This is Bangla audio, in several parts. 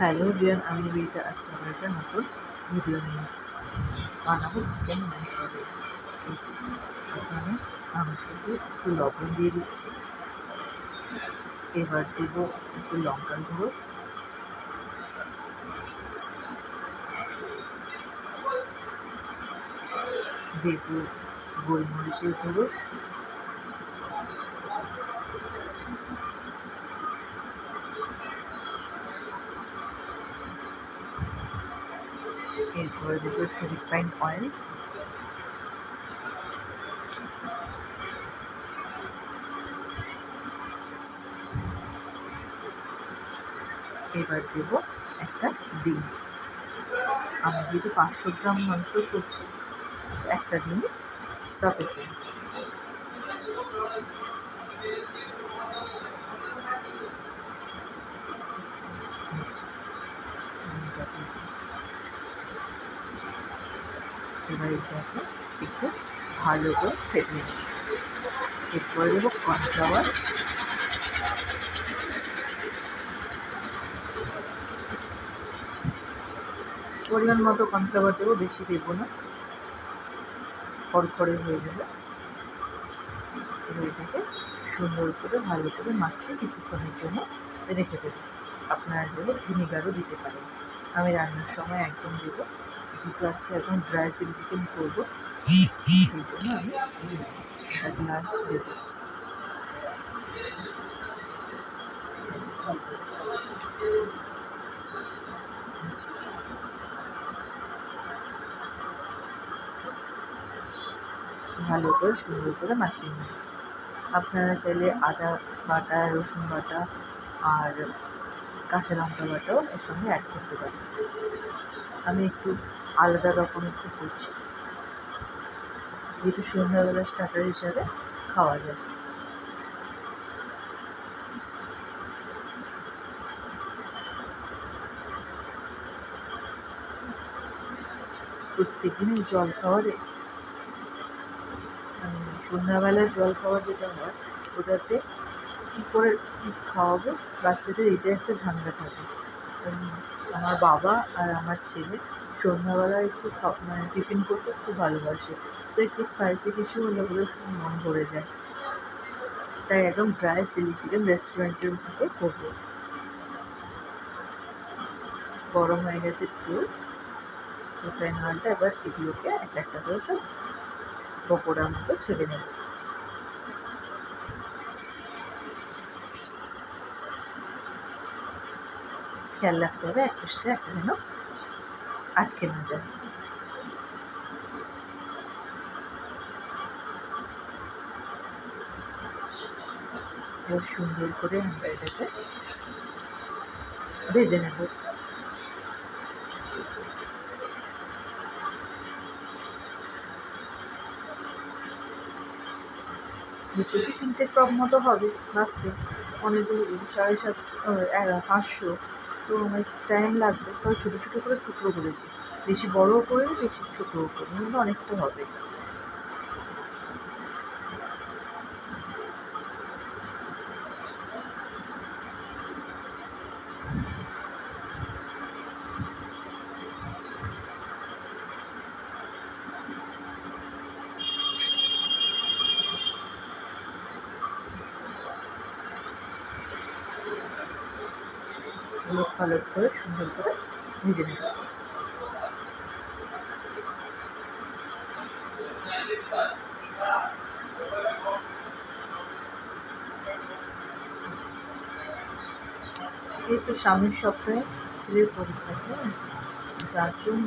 হ্যালো এভরিওয়ান, আমি নিবেদিতা। আজকে আমরা একটা নতুন ভিডিও নিয়ে এসেছি। বানাবো চিকেন মাঞ্চুরিয়ান। এই যে প্রথমে মাংসতে একটু লবণ দিয়ে দিচ্ছি, এবার দেব একটু লঙ্কার গুঁড়ো, দেব গোলমরিচের গুঁড়ো, এরপরে দেবো একটু রিফাইন্ড অয়েল, এবার দেব একটা ডিম। আমি যেহেতু 500 গ্রাম মাংস করছি, তো একটা ডিম সাফিসিয়েন্ট। এবার এটাকে একটু ভালো করে ফেটে নেব। এরপরে দেবো কর্নফ্লাওয়ার, পরিমাণ মতো কর্নফ্লাওয়ার দেবো, বেশি দেবো না, খড়খড়ে হয়ে যাবে। এবার এটাকে সুন্দর করে ভালো করে মাখিয়ে কিছুক্ষণের জন্য রেখে দেবো। আপনারা চাইলে ভিনেগারও দিতে পারেন। আমি রান্নার সময় একদম দেবো, যেহেতু আজকে একদম ড্রাই চিলি চিকেন করবো, সেই জন্য আমি এক লাস্ট দেবো। ভালো করে সুন্দর করে মাখিয়ে নিয়েছি। আপনারা চাইলে আদা বাটা, রসুন বাটা আর কাঁচা লঙ্কা বাটাও এর সঙ্গে অ্যাড করতে পারেন। আমি একটু আলাদা রকম একটু করছি, যেহেতু সন্ধ্যাবেলা স্টার্টার হিসাবে খাওয়া যায়। প্রত্যেকদিনই জল খাওয়ারে মানে সন্ধ্যাবেলার জল খাওয়ার যেটা হয়, ওটাতে কী করে কী খাওয়াবো বাচ্চাদের, এটা একটা ঝামেলা থাকে। আমার বাবা আর আমার ছেলে সন্ধ্যাবেলা একটু মানে টিফিন করতে খুব ভালোবাসে, তো একটু স্পাইসি কিছু হলে ওদের খুব মন ভরে যায়। তাই একদম ড্রাই চিলি চিকেন রেস্টুরেন্টের মতো করবো। গরম হয়ে গেছে তেল, রিফাইন অয়েলটা, এবার এগুলোকে একটা একটা করে সব পকোড়ার মতো ছেড়ে নেব। খেয়াল রাখতে হবে একটার সাথে একটা যেন আটকে না যায়। এবার সুন্দর করে আমরা এটাকে ভেজে নেব। দুটো কি তিনটে টপ মতো হবে ভাজতে, অনেকগুলো 500, তো আমার টাইম লাগবে। তবে ছোটো ছোটো করে টুকরো করেছি, বেশি বড়ও করে বেশি ছোটোও করে, কিন্তু অনেকটা হবে। উলট পালট করে সুন্দর করে ভেজে নেব। এই তো সামনের সপ্তাহে ছেলের পরীক্ষা আছে, যার জন্য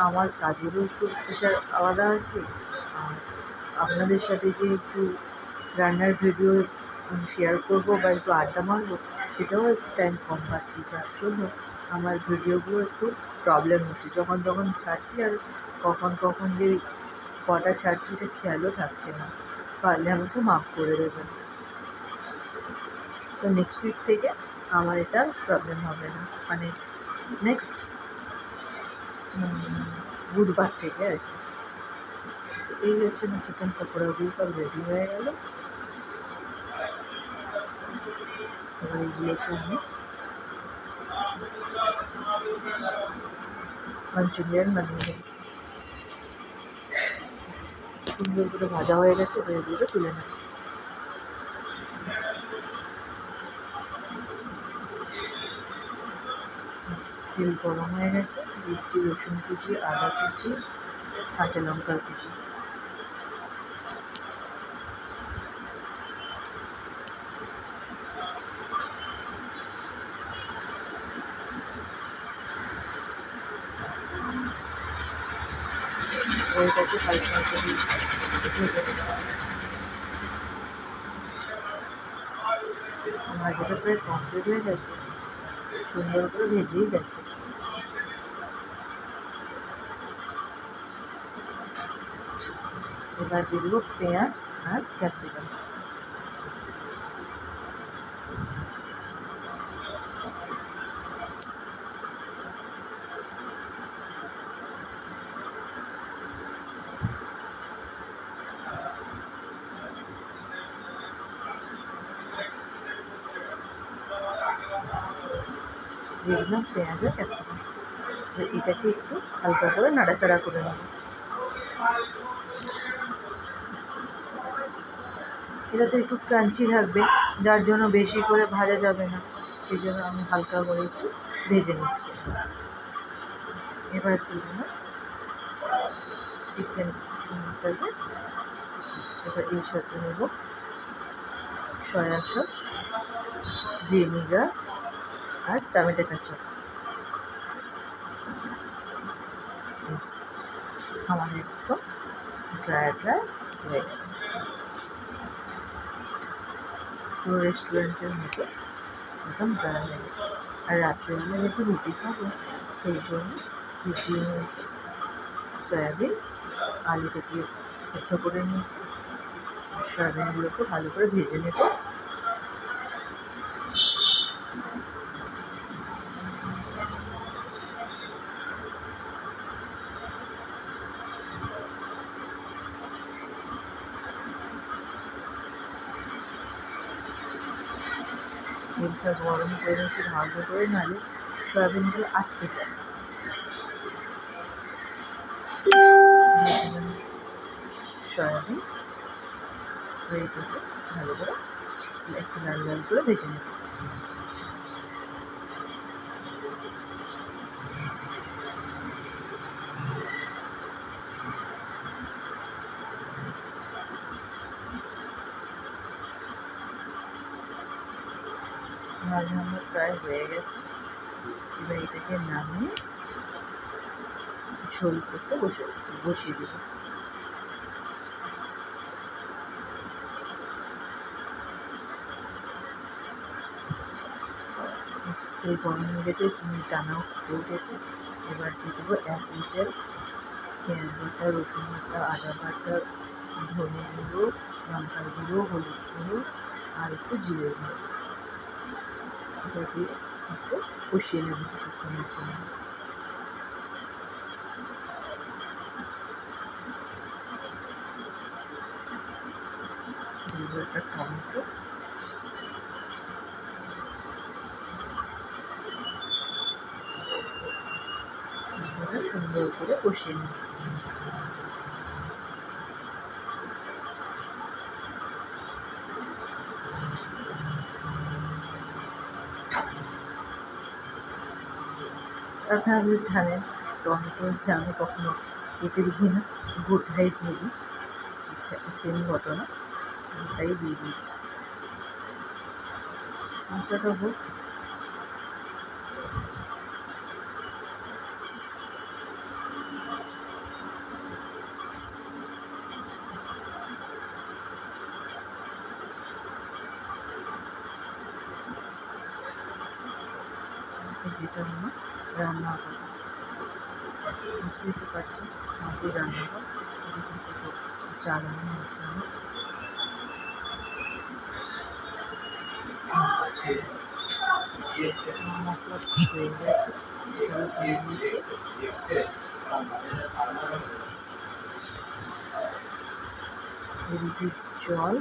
আমার কাজেরও একটু প্রেশার আলাদা আছে, আর আপনাদের সাথে যে একটু রান্নার ভিডিও শেয়ার করবো বা একটু আড্ডা মারবো, সেটাও একটু টাইম কম পাচ্ছি, যার জন্য আমার ভিডিওগুলো একটু প্রবলেম হচ্ছে। যখন তখন ছাড়ছি, আর কখন কখন যে কটা ছাড়ছি এটা খেয়ালও থাকছে না। পারলে আমাকে মাফ করে দেবেন। তো নেক্সট উইক থেকে আমার এটা প্রবলেম হবে না, মানে নেক্সট বুধবার থেকে আর কি। তো এই হচ্ছে না, চিকেন পকোড়াগুলো সব রেডি হয়ে গেল। এবার এগুলোকে আমি মাঞ্চুরিয়ান বানিয়ে নেব। সুন্দর করে ভাজা হয়ে গেছে, এবার এগুলো তুলে নেব। তেল গরম হয়ে গেছে, দিচ্ছি রসুন কুচি, আদা কুচি, কাঁচা লঙ্কার কুচি। ওইটাকে হালকা করে ভেজে নেব। ভাজাটা প্রায় কমপ্লিট হয়ে গেছে, সুন্দর করে ভেজেই গেছে। এবার দিয়ে দেবো পেঁয়াজ আর ক্যাপসিকাম। দিয়ে দিলাম পেঁয়াজ আর ক্যাপসিকাম। এটাকে একটু হালকা করে নাড়াচাড়া করে নেব। এটা তো একটু ক্রাঞ্চি থাকবে, যার জন্য বেশি করে ভাজা যাবে না, সেই জন্য আমি হালকা করে একটু ভেজে নিচ্ছি। এবার দিয়ে দিলাম চিকেনটাকে। এবার এর সাথে নেব সয়া সস, ভিনিগার আর টমেটো কেচাপ। আমার একদম ড্রাই হয়ে গেছে, পুরো রেস্টুরেন্টের মতো একদম ড্রাই হয়ে গেছে। আর রাত্রেবেলা যেহেতু রুটি খাবো, সেই জন্য ভিজিয়ে নিয়েছি সয়াবিন, আলুটাকে সেদ্ধ করে নিয়েছি। সয়াবিনগুলোকে ভালো করে ভেজে নেব। তেলটা গরম করে নিয়েছি ভালো করে, নাহলে সয়াবিনগুলো আটকে যায়। সয়াবিন এটাকে ভালো করে একটু লাল লাল করে ভেজে নেব। ভাজা আমার প্রায় হয়ে গেছে, এবার এটাকে নামিয়ে ঝোল করতে বসিয়ে দেব। তেল গরম হয়ে গেছে, চিনির দানাও ফুটে উঠেছে। এবার দিয়ে দেবো 1 হুইসেল পেঁয়াজ বাটা, রসুন বাটা, আদা বাটা, ধনে গুঁড়ো, লঙ্কার গুঁড়ো, হলুদ গুঁড়ো আর একটু জিরে গুঁড়ো। এটা দিয়ে একটু কষিয়ে নেব কিছুক্ষণের জন্য। দিয়ে দেবো একটা টমেটো, সুন্দর করে কষিয়ে নেব। আপনারা যদি জানেন, টমেটো আমি কখনো কেটে দিই না, গোটাই দিয়ে দিই। সেম ঘটনা, গোটাই দিয়ে দিচ্ছি। মশলাটা হোক, যেটা আমার রান্না করা, বুঝতেই তো পারছি মাটির রান্নাঘর। দেখুন কত জ্বালানো হয়েছে আমার। মশলা হয়ে গেছে, এটাও দিয়ে দিয়েছি। এদিকে জল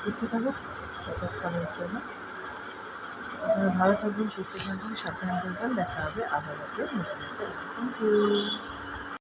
করতে থাকুক ততক্ষণের জন্য। আপনারা ভালো থাকবেন, সুস্থ থাকবেন, সাবধানে থাকবেন। দেখা হবে আবার একটা নতুন একটা থ্যাংক ইউ।